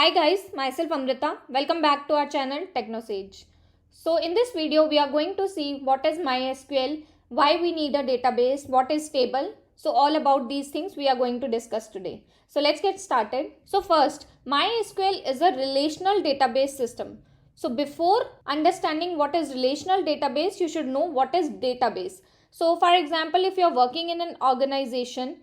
Hi guys, myself Amrita. Welcome back to our channel TechnoSage. So in this video we are going to see what is MySQL, why we need a database, what is table. So all about these things we are going to discuss today. So let's get started. So first, MySQL is a relational database system. So before understanding what is relational database, you should know what is database. So for example, if you're working in an organization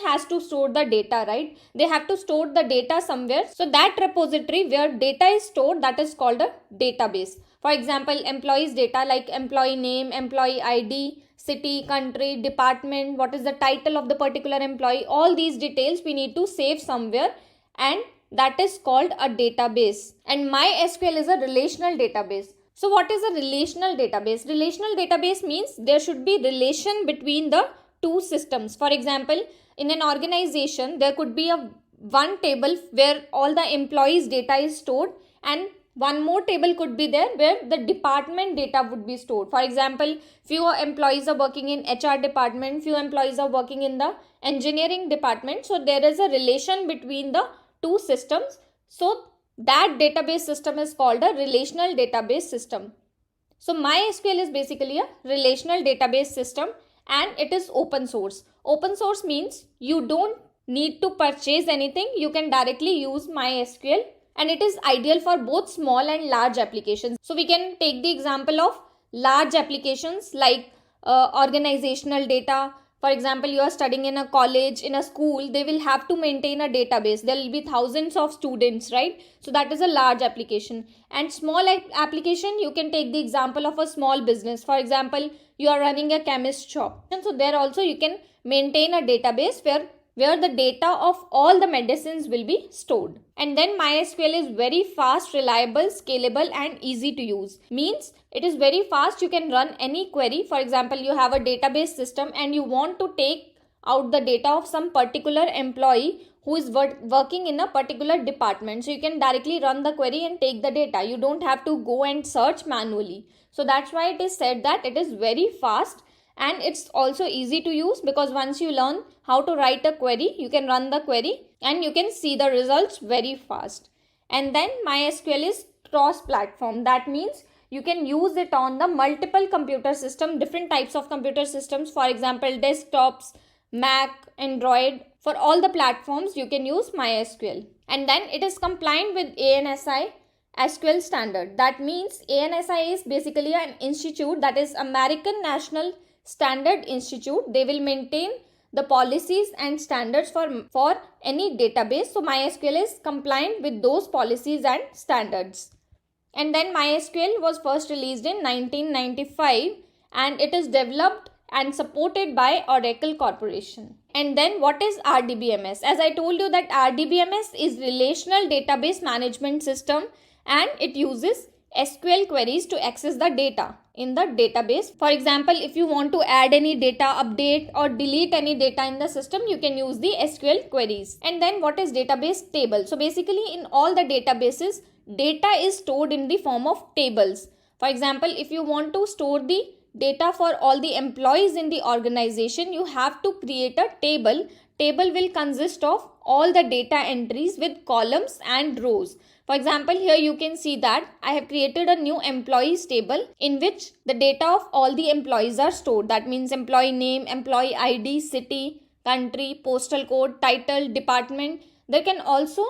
has to store the data, right? They have to store the data somewhere. So that repository where data is stored, that is called a database. For example, employees data like employee name, employee ID, city, country, department, what is the title of the particular employee, all these details we need to save somewhere, and that is called a database. And MySQL is a relational database. So what is a relational database? Relational database means there should be relation between the two systems. For example, in an organization, there could be one table where all the employees data is stored, and one more table could be there where the department data would be stored. For example, few employees are working in HR department, few employees are working in the engineering department. So there is a relation between the two systems. So that database system is called a relational database system. So MySQL is basically a relational database system and it is open source. Open source means you don't need to purchase anything. You can directly use MySQL, and it is ideal for both small and large applications. So we can take the example of large applications like organizational data. For example, you are studying in a college, in a school, they will have to maintain a database. There will be thousands of students, right? So that is a large application. And small application, you can take the example of a small business. For example, you are running a chemist shop. And so there also you can maintain a database where the data of all the medicines will be stored. And then MySQL is very fast, reliable, scalable and easy to use. Means it is very fast. You can run any query. For example, you have a database system and you want to take out the data of some particular employee who is working in a particular department. So you can directly run the query and take the data. You don't have to go and search manually. So that's why it is said that it is very fast. And it's also easy to use because once you learn how to write a query, you can run the query and you can see the results very fast. And then MySQL is cross-platform. That means you can use it on the multiple computer system, different types of computer systems. For example, desktops, Mac, Android. For all the platforms, you can use MySQL. And then it is compliant with ANSI SQL standard. That means ANSI is basically an institute, that is American National Standard Institute. They will maintain the policies and standards for any database. So MySQL is compliant with those policies and standards. And then MySQL was first released in 1995 and it is developed and supported by Oracle Corporation. And then what is RDBMS? As I told you that RDBMS is Relational Database Management System and it uses SQL queries to access the data in the database. For example, if you want to add any data, update or delete any data in the system, you can use the SQL queries. And then what is database table? So basically in all the databases, data is stored in the form of tables. For example, if you want to store the data for all the employees in the organization, you have to create a table. Table will consist of all the data entries with columns and rows. For example, here you can see that I have created a new employees table in which the data of all the employees are stored. That means employee name, employee ID, city, country, postal code, title, department. There can also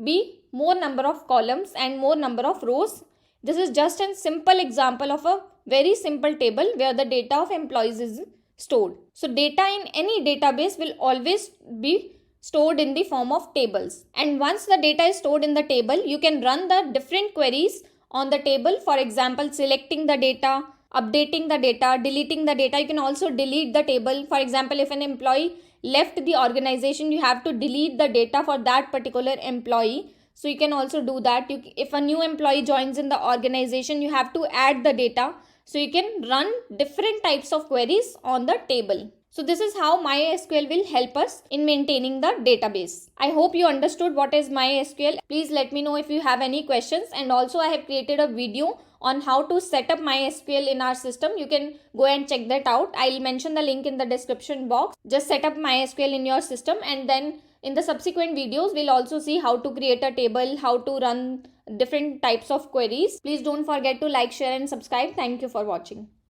be more number of columns and more number of rows. This is just a simple example of a very simple table where the data of employees is stored. So data in any database will always be stored in the form of tables. And once the data is stored in the table, you can run the different queries on the table. For example, selecting the data, updating the data, deleting the data. You can also delete the table. For example, if an employee left the organization, you have to delete the data for that particular employee. So you can also do that. If a new employee joins in the organization, you have to add the data. So you can run different types of queries on the table. So this is how MySQL will help us in maintaining the database. I hope you understood what is MySQL. Please let me know if you have any questions, and also I have created a video on how to set up MySQL in our system. You can go and check that out. I'll mention the link in the description box. Just set up MySQL in your system and then In the subsequent videos, we'll also see how to create a table, how to run different types of queries. Please don't forget to like, share and subscribe. Thank you for watching.